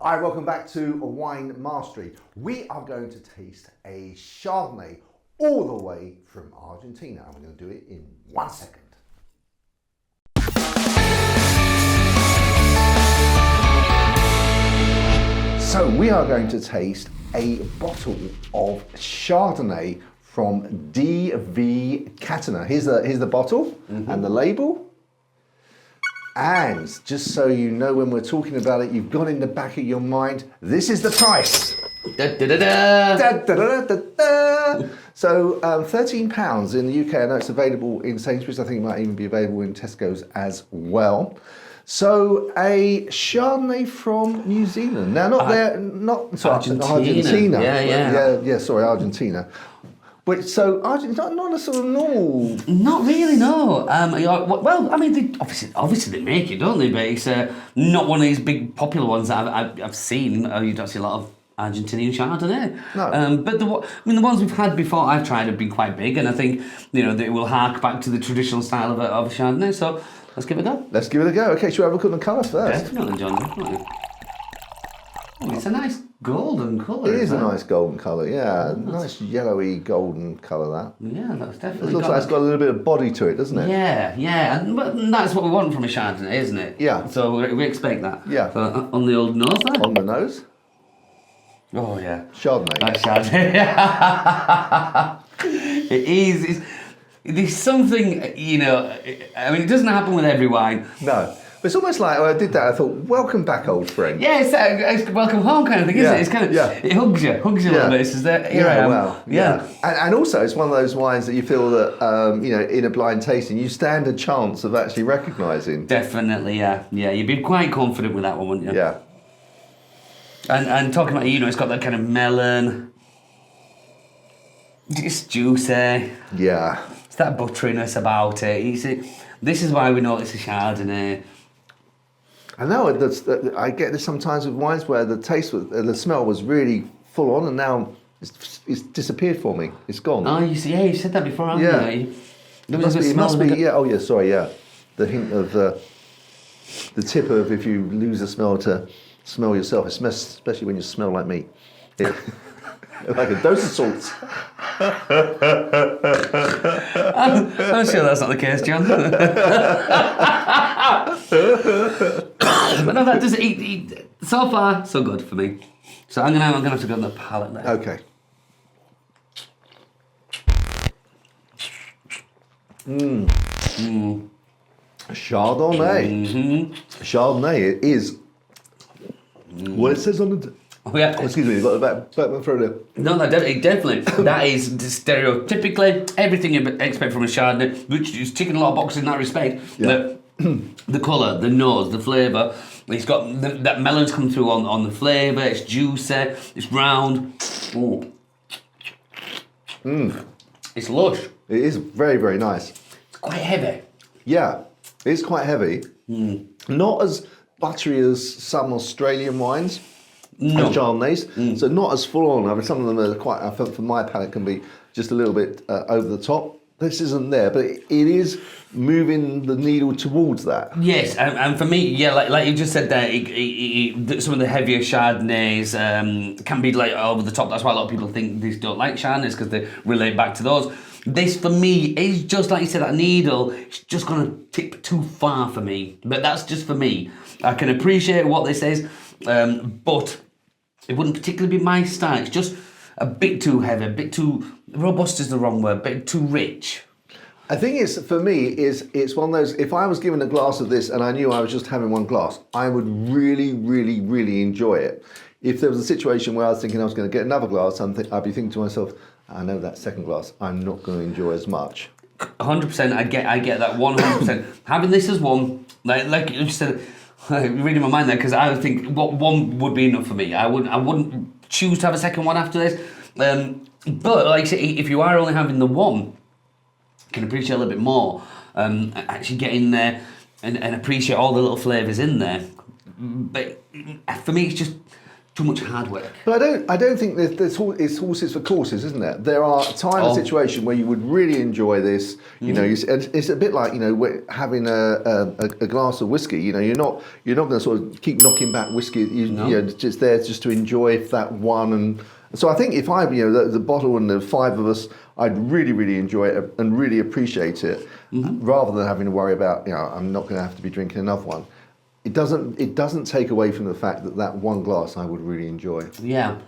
Hi, welcome back to Wine Mastery. We are going to taste a Chardonnay all the way from Argentina. And we're going to do it in 1 second. So we are going to taste a bottle of Chardonnay from D V Catena. Here's the bottle and the label. And just so you know, when we're talking about it, you've got in the back of your mind, this is the price. Da, da, da, da. Da, da, da, da, da. So £13 in the UK. I know it's available in Sainsbury's. I think it might even be available in Tesco's as well. So a Chardonnay from New Zealand. Now, not Argentina. Sorry, Argentina. But so Argentina, not a sort of normal. Not really, no. Well, I mean, obviously they make it, don't they? But it's not one of these big popular ones that I've seen. You don't see a lot of Argentinian Chardonnay. No. But the ones we've had before I've tried have been quite big, and I think they will hark back to the traditional style of a Chardonnay. So let's give it a go. Let's give it a go. Okay, should we have a look at the colour first? Definitely, John. Definitely. Oh, it's a nice golden colour. It is a nice golden colour, yeah. Nice yellowy golden colour, that. Yeah, that's definitely. It looks like it's got a little bit of body to it, doesn't it? Yeah, and that's what we want from a Chardonnay, isn't it? Yeah. So we expect that. Yeah. So, on the old nose there. On the nose. Oh yeah. Chardonnay. That's Chardonnay. It is. There's something, I mean, it doesn't happen with every wine. No. It's almost like when I did that, I thought, welcome back, old friend. Yeah, it's welcome home kind of thing, isn't it? It's kind of, it hugs you a little bit. It says, here I am. Well, yeah. And also, it's one of those wines that you feel that, in a blind tasting, you stand a chance of actually recognising. Definitely, yeah. Yeah, you'd be quite confident with that one, wouldn't you? Yeah. And talking about, it's got that kind of melon. It's juicy. Yeah. It's that butteriness about it. This is why we know it's a Chardonnay. I know I get this sometimes with wines where the the smell was really full on, and now it's disappeared for me. It's gone. Oh, you said that before, haven't you? It must be. Yeah. Oh, yeah. Sorry. Yeah. The hint of the tip of if you lose the smell to smell yourself, especially when you smell like me. Like a dose of salt. I'm sure that's not the case, John. But no, that does eat. So far, so good for me. So I'm gonna have to go on the palate there. Okay. Chardonnay. Mm-hmm. Chardonnay is what it says on the. Oh, yeah. Excuse me, you've got the back throw there. No, definitely. That is stereotypically everything you expect from a Chardonnay, which is ticking a lot of boxes in that respect. Yeah. The colour, the nose, the flavour. It's got that melon's come through on the flavour. It's juicy. It's round. Oh. It's lush. It is very, very nice. It's quite heavy. Yeah, it's quite heavy. Not as buttery as some Australian wines. No. Chardonnays, so not as full on. I mean, some of them are quite, I felt for my palate, can be just a little bit over the top. This isn't there, but it is moving the needle towards that. Yes, and for me, yeah, like you just said there, some of the heavier Chardonnays can be like over the top. That's why a lot of people think these don't like Chardonnays, because they relate back to those. This, for me, is just like you said, that needle, it's just going to tip too far for me. But that's just for me. I can appreciate what this is, but it wouldn't particularly be my style. It's just a bit too heavy, a bit too robust is the wrong word, a bit too rich. I think it's one of those. If I was given a glass of this and I knew I was just having one glass, I would really, really, really enjoy it. If there was a situation where I was thinking I was going to get another glass, I'd be thinking to myself, I know that second glass I'm not going to enjoy as much. 100%, I get that 100%. Having this as one, like you said. Reading my mind there, because I would think what one would be enough for me. I wouldn't choose to have a second one after this. But like I say, if you are only having the one, you can appreciate a little bit more. Actually get in there and appreciate all the little flavours in there. But for me, it's just too much hard work. But I don't think it's horses for courses, isn't it? There are times and situations where you would really enjoy this. You know, it's a bit like, you know, having a glass of whiskey. You know, you're not going to sort of keep knocking back whiskey. You know, just there just to enjoy that one. And so I think if I, you know, the bottle and the 5 of us, I'd really, really enjoy it and really appreciate it, rather than having to worry about, you know, I'm not going to have to be drinking another one. It doesn't take away from the fact that one glass I would really enjoy. Yeah,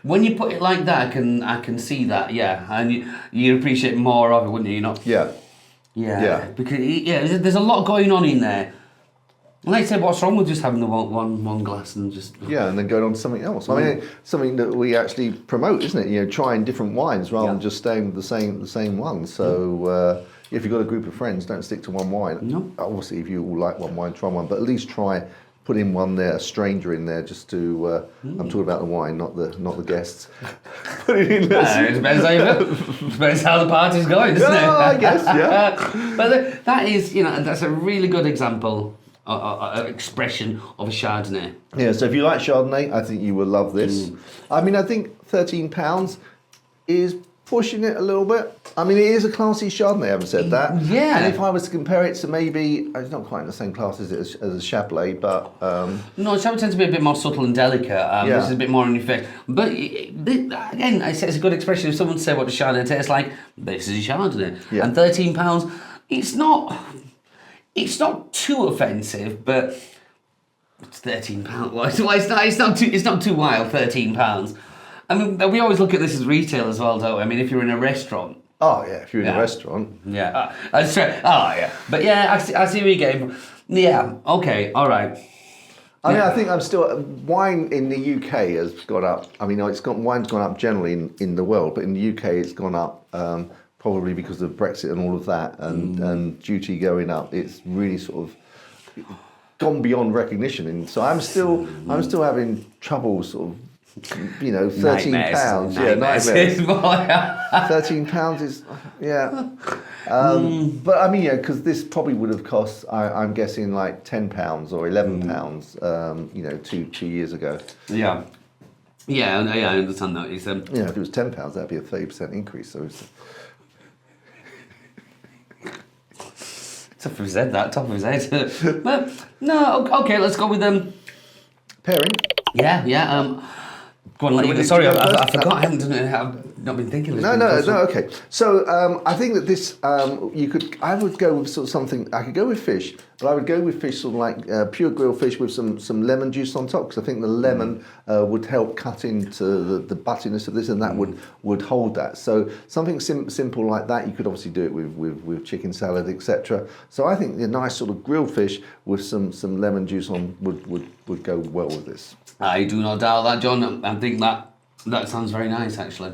when you put it like that, I can see that. Yeah, and you appreciate more of it, wouldn't you? You know. Yeah. Yeah. Because there's a lot going on in there. Like I said, what's wrong with just having the one glass and just... Yeah, and then going on to something else. I mean, something that we actually promote, isn't it? You know, trying different wines rather than just staying with the same one. So if you've got a group of friends, don't stick to one wine. No. Obviously, if you all like one wine, try one. But at least try putting one there, a stranger in there, just to... I'm talking about the wine, not the guests. Put it in there. It depends how you feel. Depends how the party's going, doesn't it? I guess, yeah. But that is, you know, that's a really good example. Expression of a Chardonnay. Yeah, so if you like Chardonnay, I think you will love this. I mean, I think £13 is pushing it a little bit. I mean, it is a classy Chardonnay, I haven't said that. Yeah. And if I was to compare it to maybe, it's not quite in the same class as a Chablis, but... No, Chablis tends to be a bit more subtle and delicate. This is a bit more in your face. But again, it's a good expression. If someone say what the Chardonnay tastes like, this is a Chardonnay. Yeah. And £13, it's not too offensive, but it's £13. Well, it's not too wild. £13. I mean, we always look at this as retail as well, don't we? I mean, if you're in a restaurant. Oh yeah, if you're in a restaurant. Yeah, that's right. Oh yeah, but yeah, I see where you're getting. Yeah, okay, all right. I mean, I think I'm still wine in the UK has gone up. I mean, wine's gone up generally in the world, but in the UK it's gone up. Probably because of Brexit and all of that, and duty going up, it's really sort of gone beyond recognition. And so I'm still having trouble sort of, you know, £13. Yeah, nightmares. £13 is, yeah. But I mean, yeah, because this probably would have cost, I'm guessing, like £10 or £11, you know, two years ago. Yeah. Yeah, I understand that. It's, if it was £10, that'd be a 30% increase. So it's, top of his head, that. Top of his head. But, no, okay, let's go with them. Pairing? Yeah. Go on, sorry, I forgot. I haven't done it. I've not been thinking of this. No, okay. So I think that this, I would go with sort of something, I could go with fish, but I would go with fish sort of like pure grilled fish with some lemon juice on top, because I think the lemon would help cut into the buttiness of this, and that would hold that. So something simple like that, you could obviously do it with chicken salad, etc. So I think the nice sort of grilled fish with some lemon juice on would go well with this. I do not doubt that, John. I think that sounds very nice, actually.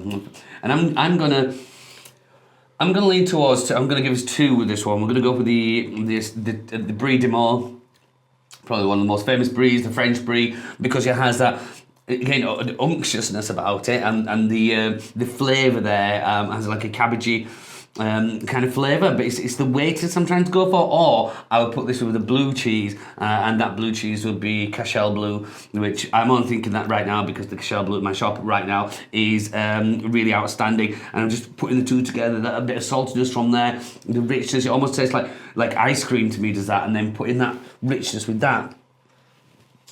And I'm gonna lean towards. I'm gonna give us 2 with this one. We're gonna go for the Brie de Meaux, probably one of the most famous bries, the French brie, because it has that, again, unctuousness about it, and the flavour there has like a cabbagey kind of flavour, but it's the weightness I'm trying to go for. Or I would put this with a blue cheese, and that blue cheese would be Cashel Blue, which I'm only thinking that right now because the Cashel Blue at my shop right now is really outstanding, and I'm just putting the two together. That a bit of saltiness from there, the richness. It almost tastes like ice cream to me, does that, and then putting that richness with that.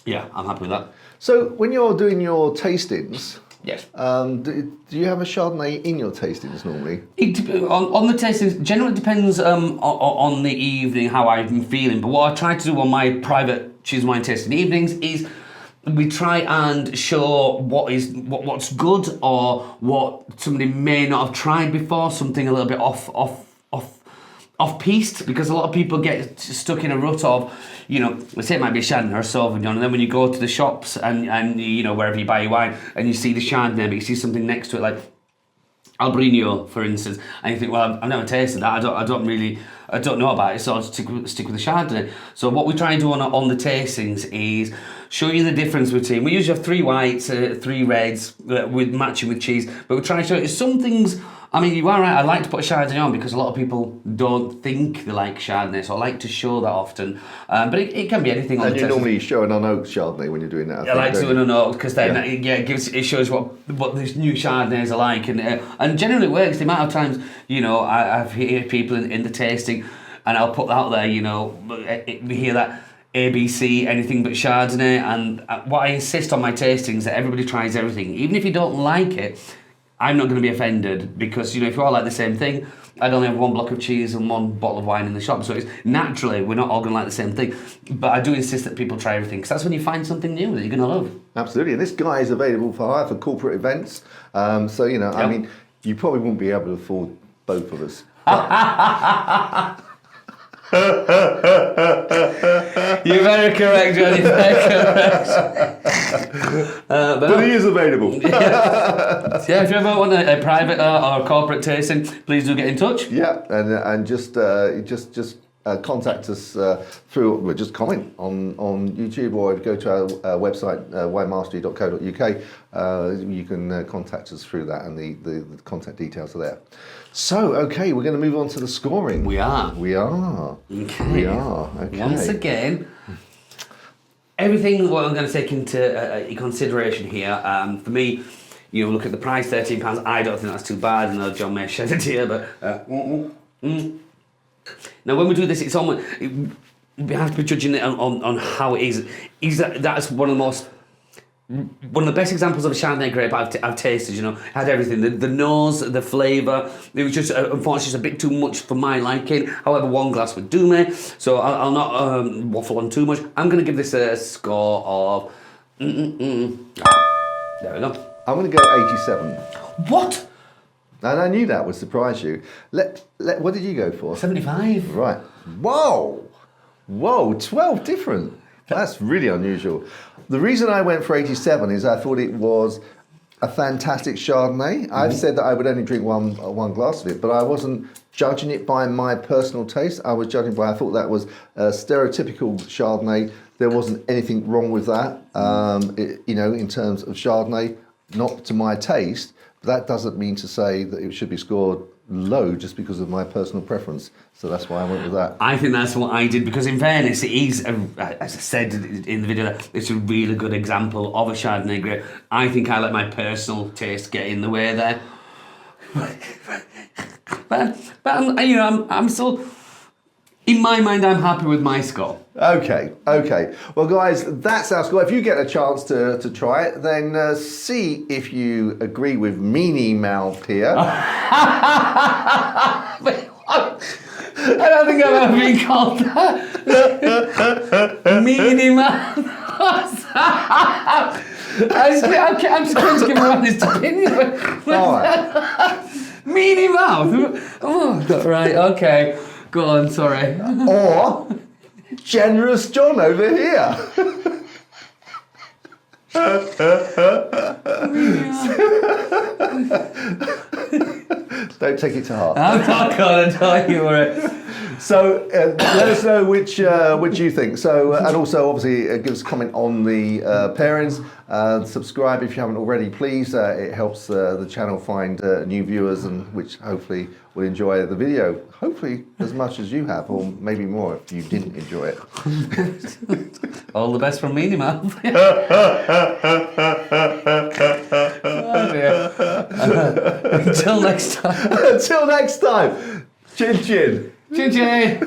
Yeah, I'm happy with that. So when you're doing your tastings, yes. Do you have a Chardonnay in your tastings normally? On the tastings, generally depends on the evening how I'm feeling. But what I try to do on my private cheese and wine tasting evenings is we try and show what's good, or what somebody may not have tried before, something a little bit off-piste, because a lot of people get stuck in a rut of, you know, let's say it might be a Chardonnay or a Sauvignon, and then when you go to the shops and you know, wherever you buy your wine, and you see the Chardonnay, but you see something next to it like Albrinho, for instance, and you think, well, I've never tasted that, I don't know about it, so I'll stick with the Chardonnay. So what we try and do on the tastings is show you the difference between, we usually have 3 whites, 3 reds, with matching with cheese, but we try and show you some things I mean, you are right. I like to put Chardonnay on because a lot of people don't think they like Chardonnay, so I like to show that often. But it can be anything on And the you test. normally show an unoaked Chardonnay when you're doing that. I like to do an unoaked because then Yeah. it shows what these new Chardonnays are like, and generally it works. The amount of times I've heard people in the tasting, and I'll put that out there. We hear that ABC, anything but Chardonnay, and what I insist on my tastings that everybody tries everything, even if you don't like it. I'm not going to be offended because, if you all like the same thing, I'd only have one block of cheese and one bottle of wine in the shop. So it's naturally, we're not all going to like the same thing. But I do insist that people try everything because that's when you find something new that you're going to love. Absolutely. And this guy is available for hire for corporate events. I mean, you probably wouldn't be able to afford both of us. You're very correct, John. You're very correct. But he is available. If you ever want a private or a corporate tasting, please do get in touch. Yeah, and just contact us through, just comment on YouTube or go to our website, winemastery.co.uk. You can contact us through that, and the contact details are there. So, okay, we're going to move on to the scoring. We are. Okay. We are. Okay. Once again, everything what I'm going to take into consideration here, for me, look at the price, £13. I don't think that's too bad. I know John may shed a tear, but... Now, when we do this, it's almost... We have to be judging it on how it is. That's one of the best examples of a Chardonnay grape I've tasted. Had everything, the nose, the flavour. It was just unfortunately just a bit too much for my liking. However, one glass would do me, so I'll not waffle on too much. I'm going to give this a score of. There we go. I'm going to go 87. What? And I knew that would surprise you. What did you go for? 75. Right. Whoa, 12 different. That's really unusual. The reason I went for 87 is I thought it was a fantastic Chardonnay. I've said that I would only drink one glass of it, but I wasn't judging it by my personal taste. I was judging by, I thought that was a stereotypical Chardonnay. There wasn't anything wrong with that, in terms of Chardonnay, not to my taste. But that doesn't mean to say that it should be scored low just because of my personal preference. So that's why I went with that. I think that's what I did because, in fairness, it is, as I said in the video, it's a really good example of a Chardonnay grape. I think I let my personal taste get in the way there. but I'm still, in my mind, I'm happy with my score. Okay. Well, guys, that's our score. If you get a chance to try it, then see if you agree with Meanie Mouth here. I don't think I've ever been called that. Meanie Mouth. I'm just going to give my honest opinion. All right. Meanie Mouth. Oh, right, okay. Go on, sorry. Or Generous John over here. Don't take it to heart. I'm not going to tell you what. So let us know which you think. So and also obviously give us a comment on the pairings. Subscribe if you haven't already, please. It helps the channel find new viewers, and which hopefully will enjoy the video. Hopefully as much as you have, or maybe more if you didn't enjoy it. All the best from Meanie Mouth. Until next time. Until next time. Chin chin. Chin chin.